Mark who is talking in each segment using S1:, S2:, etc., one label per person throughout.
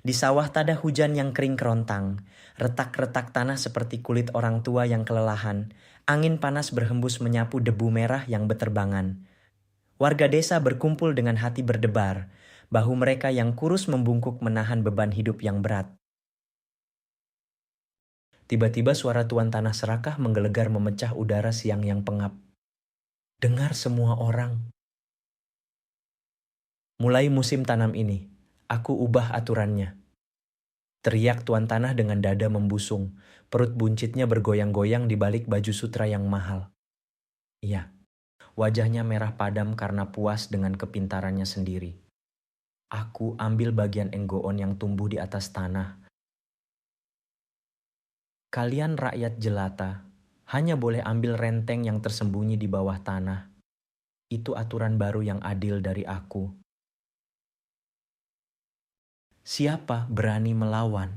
S1: Di sawah tak ada hujan yang kering kerontang, retak-retak tanah seperti kulit orang tua yang kelelahan, angin panas berhembus menyapu debu merah yang beterbangan. Warga desa berkumpul dengan hati berdebar, bahu mereka yang kurus membungkuk menahan beban hidup yang berat. Tiba-tiba suara Tuan Tanah Serakah menggelegar memecah udara siang yang pengap. Dengar semua orang. Mulai musim tanam ini, aku ubah aturannya. Teriak Tuan Tanah dengan dada membusung, perut buncitnya bergoyang-goyang di balik baju sutra yang mahal. Iya, wajahnya merah padam karena puas dengan kepintarannya sendiri. Aku ambil bagian enggoon yang tumbuh di atas tanah. Kalian rakyat jelata, hanya boleh ambil renteng yang tersembunyi di bawah tanah. Itu aturan baru yang adil dari aku. Siapa berani melawan?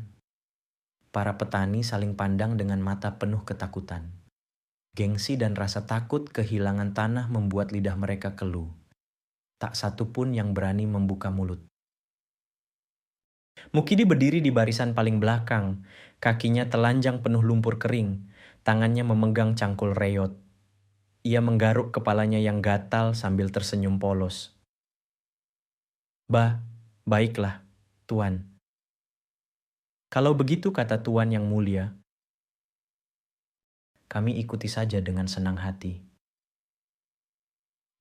S1: Para petani saling pandang dengan mata penuh ketakutan. Gengsi dan rasa takut kehilangan tanah membuat lidah mereka keluh. Tak satu pun yang berani membuka mulut. Mukidi berdiri di barisan paling belakang. Kakinya telanjang penuh lumpur kering. Tangannya memegang cangkul reyot. Ia menggaruk kepalanya yang gatal sambil tersenyum polos. Baiklah, Tuan. Kalau begitu kata Tuan yang mulia, kami ikuti saja dengan senang hati.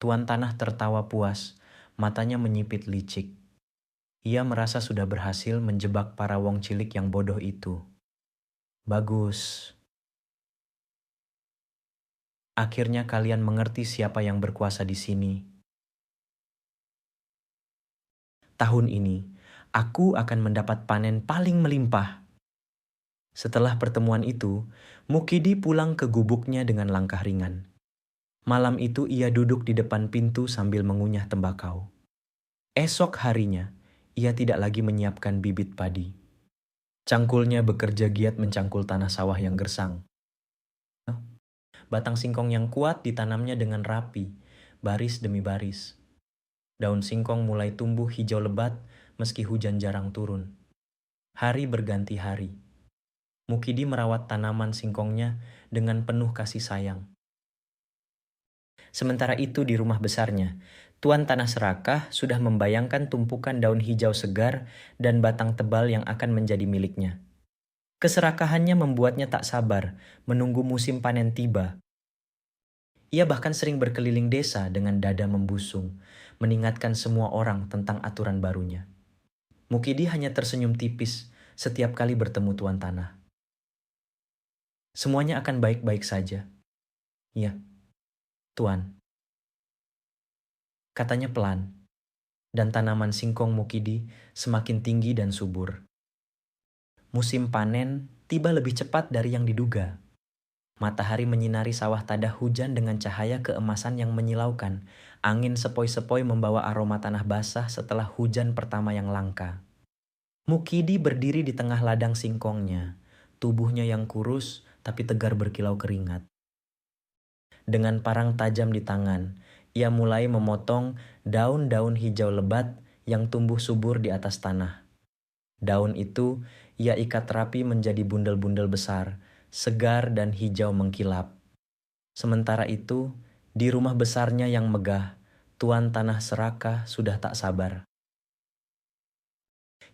S1: Tuan Tanah tertawa puas, matanya menyipit licik. Ia merasa sudah berhasil menjebak para wong cilik yang bodoh itu. Bagus. Akhirnya kalian mengerti siapa yang berkuasa di sini. Tahun ini, aku akan mendapat panen paling melimpah. Setelah pertemuan itu, Mukidi pulang ke gubuknya dengan langkah ringan. Malam itu ia duduk di depan pintu sambil mengunyah tembakau. Esok harinya, ia tidak lagi menyiapkan bibit padi. Cangkulnya bekerja giat mencangkul tanah sawah yang gersang. Batang singkong yang kuat ditanamnya dengan rapi, baris demi baris. Daun singkong mulai tumbuh hijau lebat meski hujan jarang turun. Hari berganti hari. Mukidi merawat tanaman singkongnya dengan penuh kasih sayang. Sementara itu di rumah besarnya, Tuan Tanah Serakah sudah membayangkan tumpukan daun hijau segar dan batang tebal yang akan menjadi miliknya. Keserakahannya membuatnya tak sabar menunggu musim panen tiba. Ia bahkan sering berkeliling desa dengan dada membusung, mengingatkan semua orang tentang aturan barunya. Mukidi hanya tersenyum tipis setiap kali bertemu Tuan Tanah. Semuanya akan baik-baik saja. Ya, Tuan. Katanya pelan, dan tanaman singkong Mukidi semakin tinggi dan subur. Musim panen tiba lebih cepat dari yang diduga. Matahari menyinari sawah tada hujan dengan cahaya keemasan yang menyilaukan. Angin sepoi-sepoi membawa aroma tanah basah setelah hujan pertama yang langka. Mukidi berdiri di tengah ladang singkongnya, tubuhnya yang kurus tapi tegar berkilau keringat. Dengan parang tajam di tangan, ia mulai memotong daun-daun hijau lebat yang tumbuh subur di atas tanah. Daun itu ia ikat rapi menjadi bundel-bundel besar, segar dan hijau mengkilap. Sementara itu, di rumah besarnya yang megah, Tuan Tanah Serakah sudah tak sabar.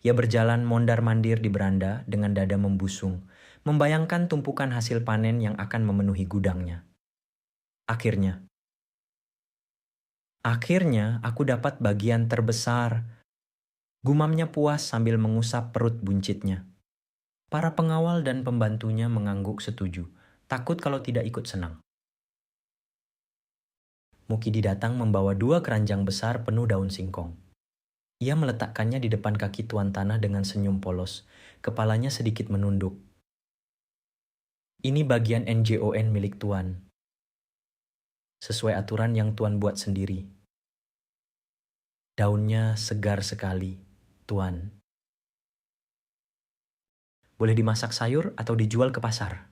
S1: Ia berjalan mondar-mandir di beranda dengan dada membusung, membayangkan tumpukan hasil panen yang akan memenuhi gudangnya. Akhirnya aku dapat bagian terbesar. Gumamnya puas sambil mengusap perut buncitnya. Para pengawal dan pembantunya mengangguk setuju, takut kalau tidak ikut senang. Mukidi datang membawa 2 keranjang besar penuh daun singkong. Ia meletakkannya di depan kaki Tuan Tanah dengan senyum polos, kepalanya sedikit menunduk. Ini bagian NJON milik Tuan. Sesuai aturan yang Tuan buat sendiri. Daunnya segar sekali, Tuan. Boleh dimasak sayur atau dijual ke pasar.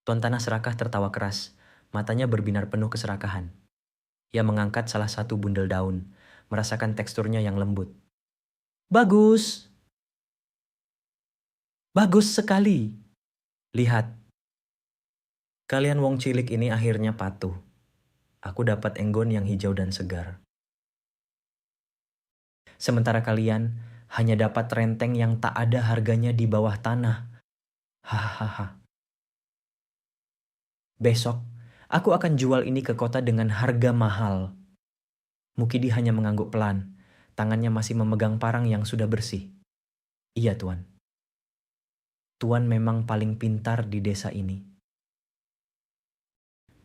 S1: Tuan Tanah Serakah tertawa keras, matanya berbinar penuh keserakahan. Ia mengangkat salah satu bundel daun, merasakan teksturnya yang lembut. Bagus! Bagus sekali. Lihat, kalian wong cilik ini akhirnya patuh. Aku dapat enggon yang hijau dan segar. Sementara kalian hanya dapat renteng yang tak ada harganya di bawah tanah. Hahaha. Besok, aku akan jual ini ke kota dengan harga mahal. Mukidi hanya mengangguk pelan. Tangannya masih memegang parang yang sudah bersih. Iya, Tuan. Tuan memang paling pintar di desa ini.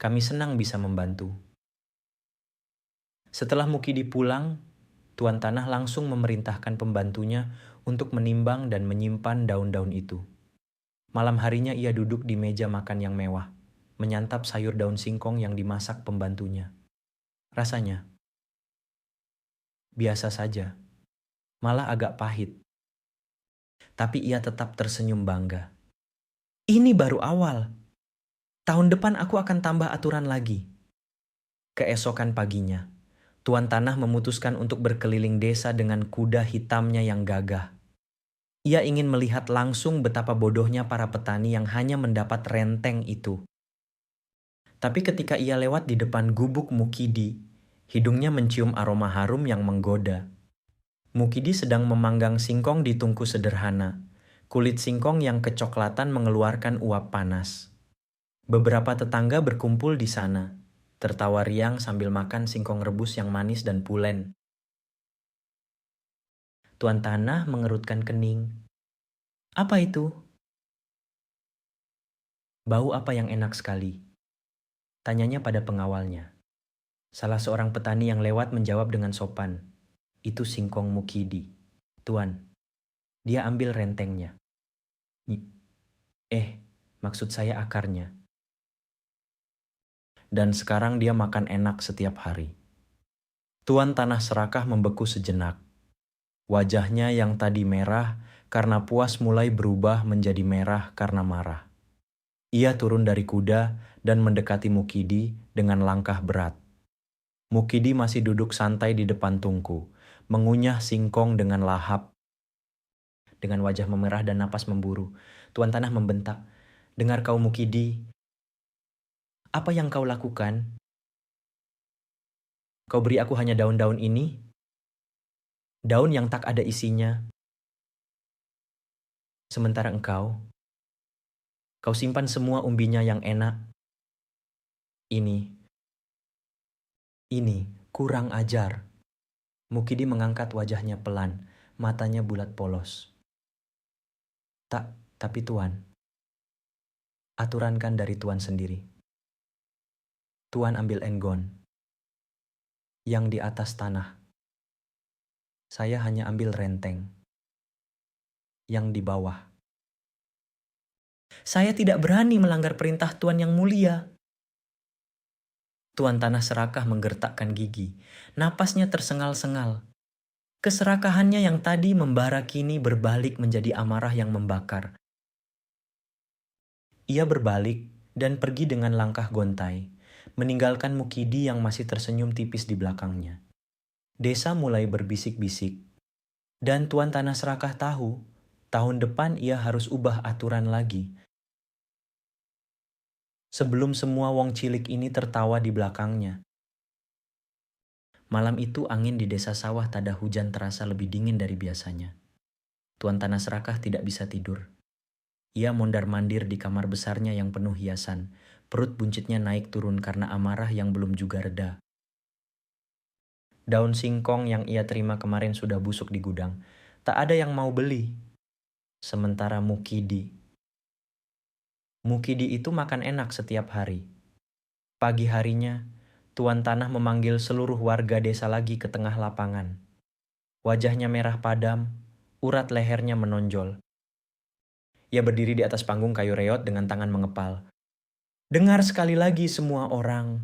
S1: Kami senang bisa membantu. Setelah Mukidi pulang, Tuan Tanah langsung memerintahkan pembantunya untuk menimbang dan menyimpan daun-daun itu. Malam harinya ia duduk di meja makan yang mewah, menyantap sayur daun singkong yang dimasak pembantunya. Rasanya biasa saja, malah agak pahit. Tapi ia tetap tersenyum bangga. Ini baru awal. Tahun depan aku akan tambah aturan lagi. Keesokan paginya, Tuan Tanah memutuskan untuk berkeliling desa dengan kuda hitamnya yang gagah. Ia ingin melihat langsung betapa bodohnya para petani yang hanya mendapat renteng itu. Tapi ketika ia lewat di depan gubuk Mukidi, hidungnya mencium aroma harum yang menggoda. Mukidi sedang memanggang singkong di tungku sederhana. Kulit singkong yang kecoklatan mengeluarkan uap panas. Beberapa tetangga berkumpul di sana, tertawa riang sambil makan singkong rebus yang manis dan pulen. Tuan Tanah mengerutkan kening. Apa itu? Bau apa yang enak sekali? Tanyanya pada pengawalnya. Salah seorang petani yang lewat menjawab dengan sopan. Itu singkong Mukidi. Tuan, dia ambil rentengnya. Maksud saya akarnya. Dan sekarang dia makan enak setiap hari. Tuan Tanah Serakah membeku sejenak. Wajahnya yang tadi merah karena puas mulai berubah menjadi merah karena marah. Ia turun dari kuda dan mendekati Mukidi dengan langkah berat. Mukidi masih duduk santai di depan tungku, mengunyah singkong dengan lahap. Dengan wajah memerah dan napas memburu, Tuan Tanah membentak, "Dengar kau Mukidi, apa yang kau lakukan? Kau beri aku hanya daun-daun ini? Daun yang tak ada isinya. Sementara kau simpan semua umbinya yang enak. Ini kurang ajar." Mukidi mengangkat wajahnya pelan, matanya bulat polos. Tapi Tuan, aturankan dari Tuan sendiri. Tuan ambil enggon. Yang di atas tanah. Saya hanya ambil renteng. Yang di bawah. Saya tidak berani melanggar perintah Tuan yang mulia. Tuan Tanah Serakah menggertakkan gigi. Napasnya tersengal-sengal. Keserakahannya yang tadi membara kini berbalik menjadi amarah yang membakar. Ia berbalik dan pergi dengan langkah gontai, meninggalkan Mukidi yang masih tersenyum tipis di belakangnya. Desa mulai berbisik-bisik, dan Tuan Tanah Serakah tahu, tahun depan ia harus ubah aturan lagi. Sebelum semua wong cilik ini tertawa di belakangnya. Malam itu angin di desa sawah tada hujan terasa lebih dingin dari biasanya. Tuan Tanah Serakah tidak bisa tidur. Ia mondar-mandir di kamar besarnya yang penuh hiasan. Perut buncitnya naik turun karena amarah yang belum juga reda. Daun singkong yang ia terima kemarin sudah busuk di gudang. Tak ada yang mau beli. Sementara Mukidi itu makan enak setiap hari. Pagi harinya, Tuan Tanah memanggil seluruh warga desa lagi ke tengah lapangan. Wajahnya merah padam, urat lehernya menonjol. Ia berdiri di atas panggung kayu reot dengan tangan mengepal. "Dengar sekali lagi semua orang."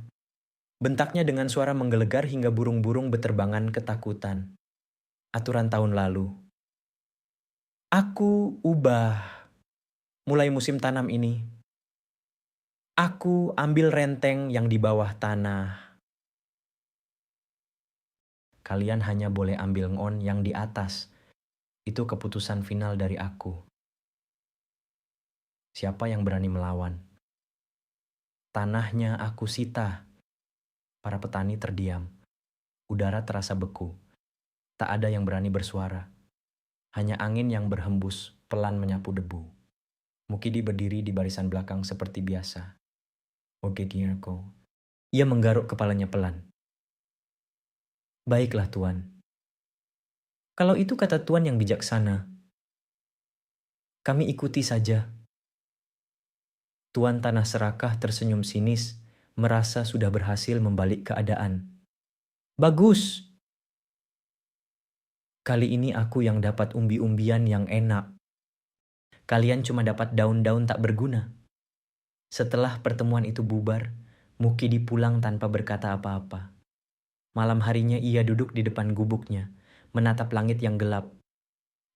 S1: Bentaknya dengan suara menggelegar hingga burung-burung beterbangan ketakutan. Aturan tahun lalu. Aku ubah. Mulai musim tanam ini. Aku ambil renteng yang di bawah tanah. Kalian hanya boleh ambil ngon yang di atas. Itu keputusan final dari aku. Siapa yang berani melawan? Tanahnya aku sita. Para petani terdiam. Udara terasa beku. Tak ada yang berani bersuara. Hanya angin yang berhembus pelan menyapu debu. Mukidi berdiri di barisan belakang seperti biasa. Oke, Kinako. Ia menggaruk kepalanya pelan. Baiklah, Tuan. Kalau itu kata Tuan yang bijaksana, kami ikuti saja. Tuan Tanah Serakah tersenyum sinis, merasa sudah berhasil membalik keadaan. Bagus! Kali ini aku yang dapat umbi-umbian yang enak. Kalian cuma dapat daun-daun tak berguna. Setelah pertemuan itu bubar, Mukidi pulang tanpa berkata apa-apa. Malam harinya ia duduk di depan gubuknya, menatap langit yang gelap.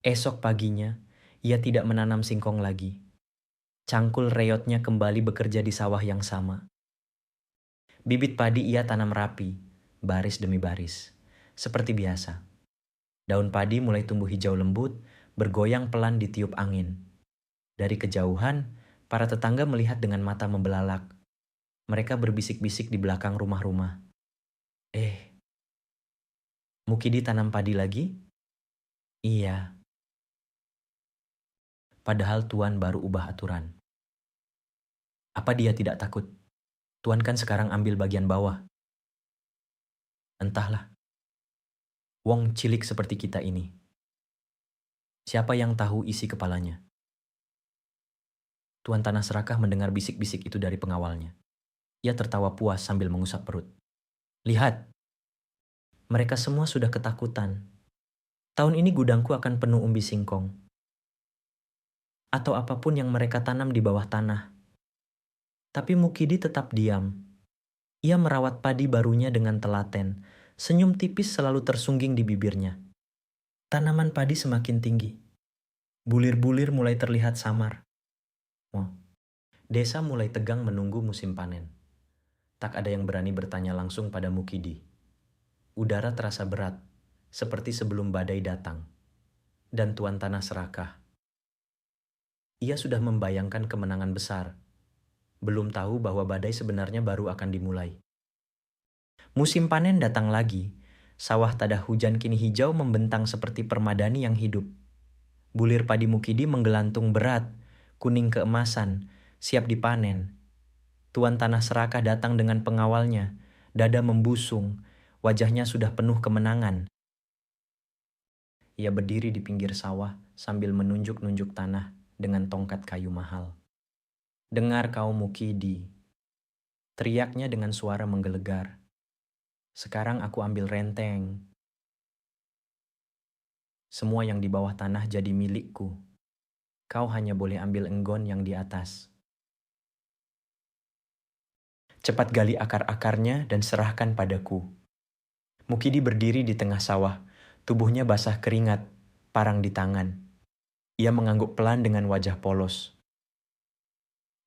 S1: Esok paginya, ia tidak menanam singkong lagi. Cangkul reyotnya kembali bekerja di sawah yang sama. Bibit padi ia tanam rapi, baris demi baris. Seperti biasa. Daun padi mulai tumbuh hijau lembut, bergoyang pelan ditiup angin. Dari kejauhan, para tetangga melihat dengan mata membelalak. Mereka berbisik-bisik di belakang rumah-rumah. Mukidi tanam padi lagi? Iya. Padahal Tuan baru ubah aturan. Apa dia tidak takut? Tuan kan sekarang ambil bagian bawah. Entahlah. Wong cilik seperti kita ini. Siapa yang tahu isi kepalanya? Tuan Tanah Serakah mendengar bisik-bisik itu dari pengawalnya. Ia tertawa puas sambil mengusap perut. Lihat, mereka semua sudah ketakutan. Tahun ini gudangku akan penuh umbi singkong. Atau apapun yang mereka tanam di bawah tanah. Tapi Mukidi tetap diam. Ia merawat padi barunya dengan telaten. Senyum tipis selalu tersungging di bibirnya. Tanaman padi semakin tinggi. Bulir-bulir mulai terlihat samar. Desa mulai tegang menunggu musim panen. Tak ada yang berani bertanya langsung pada Mukidi. Udara terasa berat, seperti sebelum badai datang. Dan Tuan Tanah Serakah. Ia sudah membayangkan kemenangan besar. Belum tahu bahwa badai sebenarnya baru akan dimulai. Musim panen datang lagi. Sawah tada hujan kini hijau membentang seperti permadani yang hidup. Bulir padi Mukidi menggelantung berat, kuning keemasan, siap dipanen. Tuan Tanah Serakah datang dengan pengawalnya, dada membusung, wajahnya sudah penuh kemenangan. Ia berdiri di pinggir sawah sambil menunjuk-nunjuk tanah dengan tongkat kayu mahal. Dengar kau Mukidi, teriaknya dengan suara menggelegar. Sekarang aku ambil renteng. Semua yang di bawah tanah jadi milikku. Kau hanya boleh ambil enggon yang di atas. Cepat gali akar-akarnya dan serahkan padaku. Mukidi berdiri di tengah sawah, tubuhnya basah keringat, parang di tangan. Ia mengangguk pelan dengan wajah polos.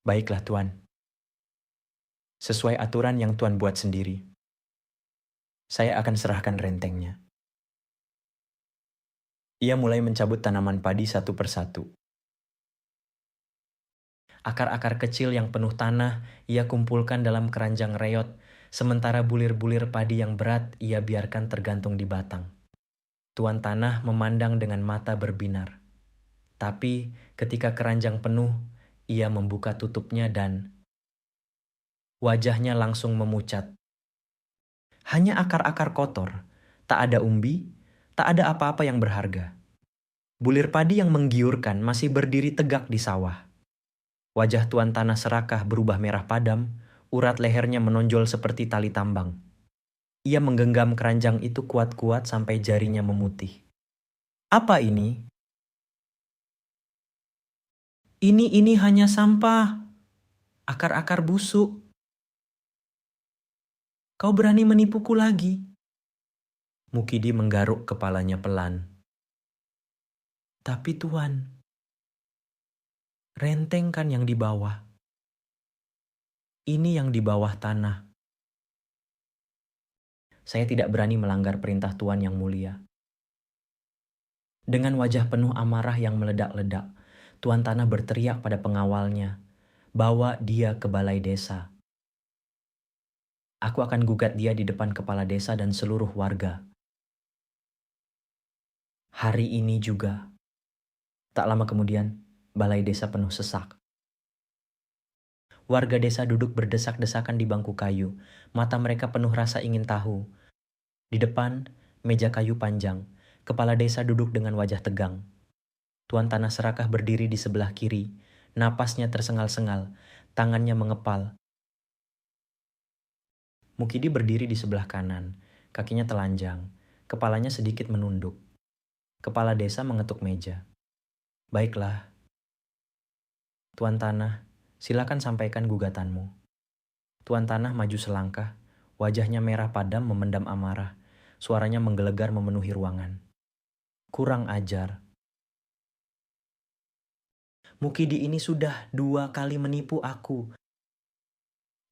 S1: Baiklah Tuan. Sesuai aturan yang Tuan buat sendiri. Saya akan serahkan rentengnya. Ia mulai mencabut tanaman padi satu persatu. Akar-akar kecil yang penuh tanah ia kumpulkan dalam keranjang reyot, sementara bulir-bulir padi yang berat ia biarkan tergantung di batang. Tuan Tanah memandang dengan mata berbinar. Tapi ketika keranjang penuh, ia membuka tutupnya dan wajahnya langsung memucat. Hanya akar-akar kotor, tak ada umbi, tak ada apa-apa yang berharga. Bulir padi yang menggiurkan masih berdiri tegak di sawah. Wajah Tuan Tanah Serakah berubah merah padam, urat lehernya menonjol seperti tali tambang. Ia menggenggam keranjang itu kuat-kuat sampai jarinya memutih. Apa ini? Ini hanya sampah. Akar-akar busuk. Kau berani menipuku lagi? Mukidi menggaruk kepalanya pelan. Tapi Tuan, renteng kan yang di bawah. Ini yang di bawah tanah. Saya tidak berani melanggar perintah Tuan yang mulia. Dengan wajah penuh amarah yang meledak-ledak, Tuan tanah berteriak pada pengawalnya, "Bawa dia ke balai desa. Aku akan gugat dia di depan kepala desa dan seluruh warga. Hari ini juga." Tak lama kemudian, balai desa penuh sesak. Warga desa duduk berdesak-desakan di bangku kayu. Mata mereka penuh rasa ingin tahu. Di depan, meja kayu panjang. Kepala desa duduk dengan wajah tegang. Tuan tanah serakah berdiri di sebelah kiri. Napasnya tersengal-sengal. Tangannya mengepal. Mukidi berdiri di sebelah kanan. Kakinya telanjang. Kepalanya sedikit menunduk. Kepala desa mengetuk meja. "Baiklah, Tuan tanah, silakan sampaikan gugatanmu." Tuan tanah maju selangkah, wajahnya merah padam memendam amarah. Suaranya menggelegar memenuhi ruangan. "Kurang ajar. Mukidi ini sudah 2 kali menipu aku.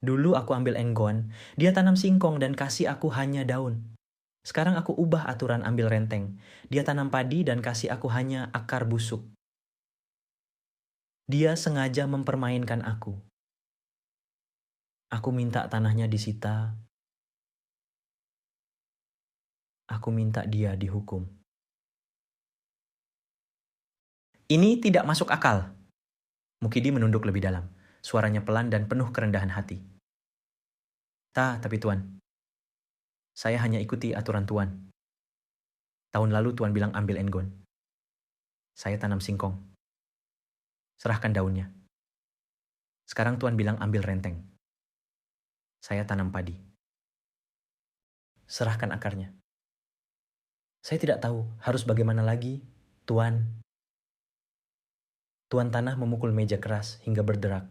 S1: Dulu aku ambil enggon, dia tanam singkong dan kasih aku hanya daun. Sekarang aku ubah aturan ambil renteng. Dia tanam padi dan kasih aku hanya akar busuk. Dia sengaja mempermainkan aku. Aku minta tanahnya disita. Aku minta dia dihukum." "Ini tidak masuk akal." Mukidi menunduk lebih dalam. Suaranya pelan dan penuh kerendahan hati. Tapi Tuan, saya hanya ikuti aturan Tuan. Tahun lalu Tuan bilang ambil enggon. Saya tanam singkong. Serahkan daunnya. Sekarang Tuan bilang ambil renteng. Saya tanam padi. Serahkan akarnya. Saya tidak tahu harus bagaimana lagi, Tuan." Tuan tanah memukul meja keras hingga berderak.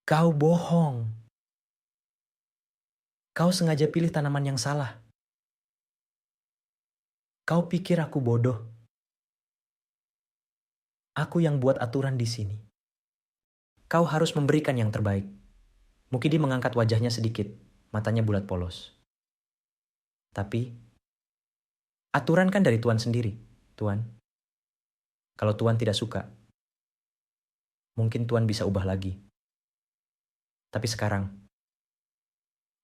S1: "Kau bohong. Kau sengaja pilih tanaman yang salah. Kau pikir aku bodoh? Aku yang buat aturan di sini. Kau harus memberikan yang terbaik." Mukidi mengangkat wajahnya sedikit, matanya bulat polos. "Tapi, aturan kan dari Tuan sendiri, Tuan. Kalau Tuan tidak suka, mungkin Tuan bisa ubah lagi. Tapi sekarang,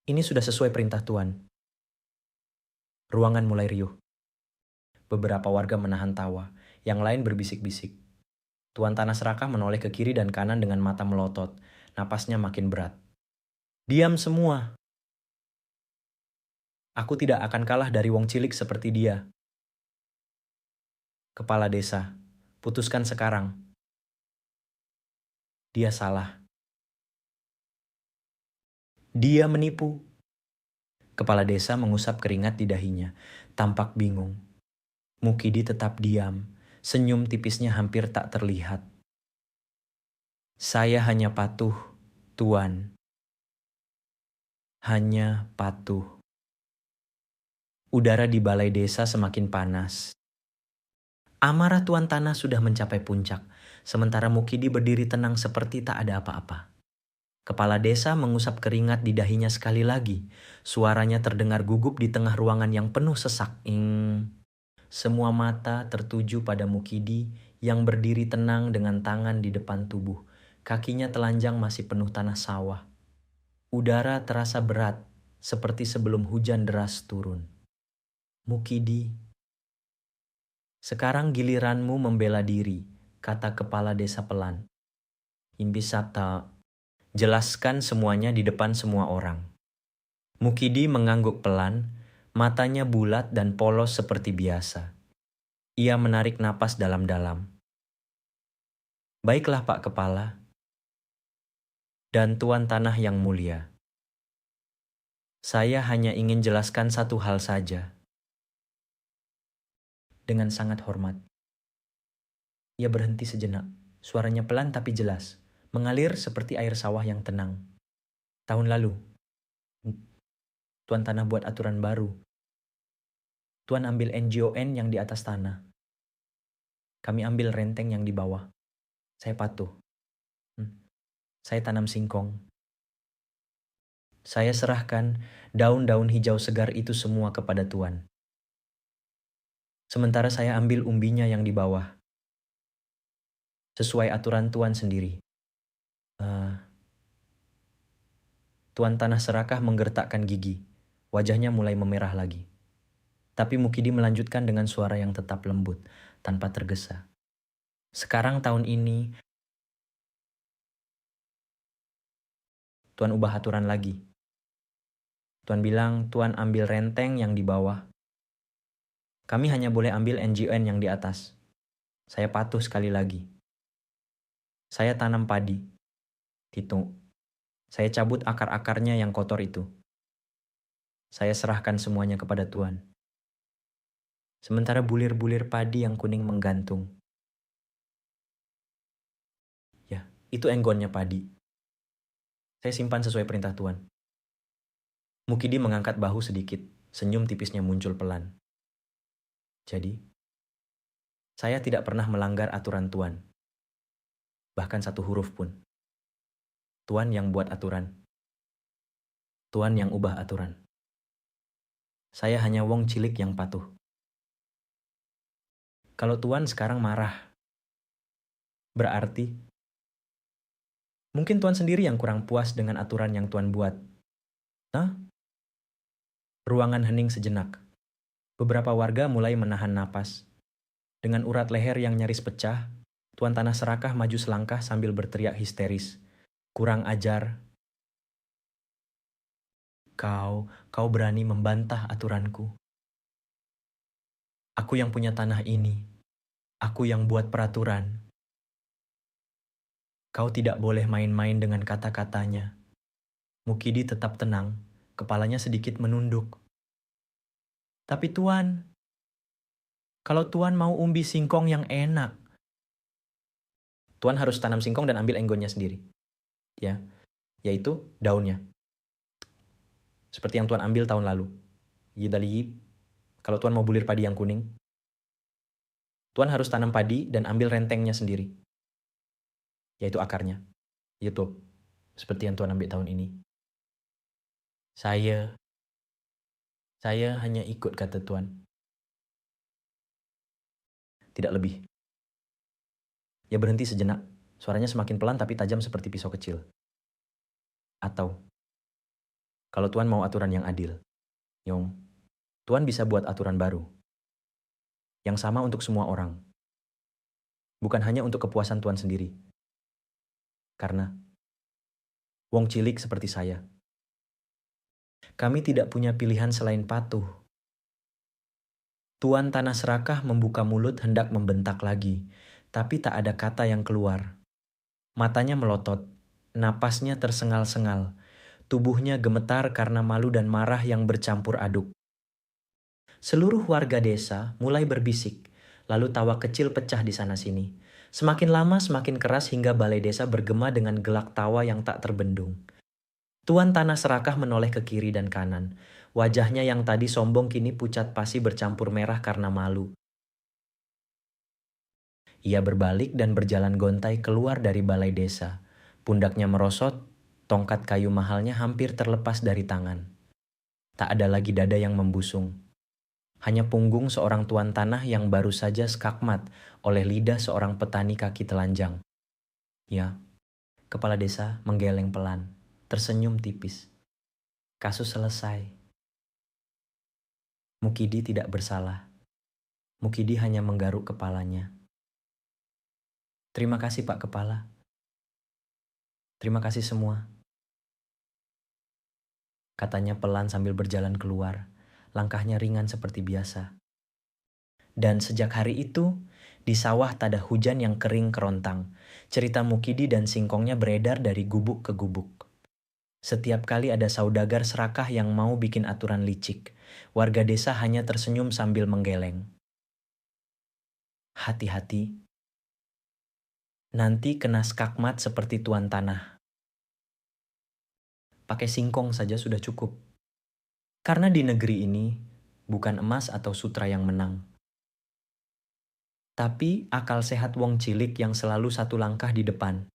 S1: ini sudah sesuai perintah Tuan." Ruangan mulai riuh. Beberapa warga menahan tawa, yang lain berbisik-bisik. Tuan tanah serakah menoleh ke kiri dan kanan dengan mata melotot, napasnya makin berat. "Diam semua. Aku tidak akan kalah dari wong cilik seperti dia. Kepala desa, putuskan sekarang. Dia salah. Dia menipu." Kepala desa mengusap keringat di dahinya, tampak bingung. Mukidi tetap diam, senyum tipisnya hampir tak terlihat. "Saya hanya patuh, Tuan. Hanya patuh." Udara di balai desa semakin panas. Amarah Tuan tanah sudah mencapai puncak, sementara Mukidi berdiri tenang seperti tak ada apa-apa. Kepala desa mengusap keringat di dahinya sekali lagi. Suaranya terdengar gugup di tengah ruangan yang penuh sesak. Semua mata tertuju pada Mukidi yang berdiri tenang dengan tangan di depan tubuh. Kakinya telanjang masih penuh tanah sawah. Udara terasa berat, seperti sebelum hujan deras turun. "Mukidi, sekarang giliranmu membela diri," kata kepala desa pelan. "Imbisata, jelaskan semuanya di depan semua orang." Mukidi mengangguk pelan, matanya bulat dan polos seperti biasa. Ia menarik napas dalam-dalam. "Baiklah Pak Kepala, dan Tuan Tanah yang mulia. Saya hanya ingin jelaskan satu hal saja." Dengan sangat hormat. Ia berhenti sejenak, suaranya pelan tapi jelas, mengalir seperti air sawah yang tenang. "Tahun lalu, Tuan Tanah buat aturan baru. Tuan ambil NGON yang di atas tanah. Kami ambil renteng yang di bawah. Saya patuh. Saya tanam singkong. Saya serahkan daun-daun hijau segar itu semua kepada Tuan. Sementara saya ambil umbinya yang di bawah. sesuai aturan Tuan sendiri. Eh, Tuan Tanah Serakah menggertakkan gigi. Wajahnya mulai memerah lagi. Tapi Mukidi melanjutkan dengan suara yang tetap lembut, tanpa tergesa. Sekarang tahun ini, Tuan ubah aturan lagi. Tuan bilang Tuan ambil renteng yang di bawah. Kami hanya boleh ambil NGN yang di atas. Saya patuh sekali lagi. Saya tanam padi. Hitung. Saya cabut akar-akarnya yang kotor itu. Saya serahkan semuanya kepada Tuan. Sementara bulir-bulir padi yang kuning menggantung. Ya, itu enggonnya padi. Saya simpan sesuai perintah Tuan. Mukidi mengangkat bahu sedikit, senyum tipisnya muncul pelan. Jadi, saya tidak pernah melanggar aturan Tuan. Bahkan satu huruf pun. Tuan yang buat aturan. Tuan yang ubah aturan. Saya hanya wong cilik yang patuh. Kalau Tuan sekarang marah, berarti mungkin Tuan sendiri yang kurang puas dengan aturan yang Tuan buat. Nah, ruangan hening sejenak. Beberapa warga mulai menahan napas. Dengan urat leher yang nyaris pecah, Tuan Tanah Serakah maju selangkah sambil berteriak histeris. Kurang ajar. Kau berani membantah aturanku. Aku yang punya tanah ini. Aku yang buat peraturan. Kau tidak boleh main-main dengan kata-katanya. Mukidi tetap tenang, kepalanya sedikit menunduk. Tapi Tuan, kalau Tuan mau umbi singkong yang enak, Tuan harus tanam singkong dan ambil enggonnya sendiri. Ya, yaitu daunnya. Seperti yang Tuan ambil tahun lalu. Yidali, kalau Tuan mau bulir padi yang kuning, Tuan harus tanam padi dan ambil rentengnya sendiri. Yaitu akarnya. Itu, seperti yang Tuan ambil tahun ini. Saya hanya ikut kata Tuan. Tidak lebih. Ya berhenti sejenak. Suaranya semakin pelan tapi tajam seperti pisau kecil. Atau, kalau Tuan mau aturan yang adil, Yong, Tuan bisa buat aturan baru. Yang sama untuk semua orang. Bukan hanya untuk kepuasan Tuan sendiri. Karena, wong cilik seperti saya, kami tidak punya pilihan selain patuh. Tuan Tanah Serakah membuka mulut hendak membentak lagi, tapi tak ada kata yang keluar. Matanya melotot, napasnya tersengal-sengal, tubuhnya gemetar karena malu dan marah yang bercampur aduk. Seluruh warga desa mulai berbisik, lalu tawa kecil pecah di sana-sini. Semakin lama semakin keras hingga balai desa bergema dengan gelak tawa yang tak terbendung. Tuan Tanah Serakah menoleh ke kiri dan kanan. Wajahnya yang tadi sombong kini pucat pasi bercampur merah karena malu. Ia berbalik dan berjalan gontai keluar dari balai desa. Pundaknya merosot, tongkat kayu mahalnya hampir terlepas dari tangan. Tak ada lagi dada yang membusung. Hanya punggung seorang tuan tanah yang baru saja skakmat oleh lidah seorang petani kaki telanjang. Ya, kepala desa menggeleng pelan, tersenyum tipis. Kasus selesai. Mukidi tidak bersalah. Mukidi hanya menggaruk kepalanya. Terima kasih Pak Kepala. Terima kasih semua. Katanya pelan sambil berjalan keluar. Langkahnya ringan seperti biasa. Dan sejak hari itu, di sawah tak ada hujan yang kering kerontang. Cerita Mukidi dan singkongnya beredar dari gubuk ke gubuk. Setiap kali ada saudagar serakah yang mau bikin aturan licik, warga desa hanya tersenyum sambil menggeleng. Hati-hati. Nanti kena skakmat seperti tuan tanah. Pakai singkong saja sudah cukup. Karena di negeri ini, bukan emas atau sutra yang menang. Tapi akal sehat wong cilik yang selalu satu langkah di depan.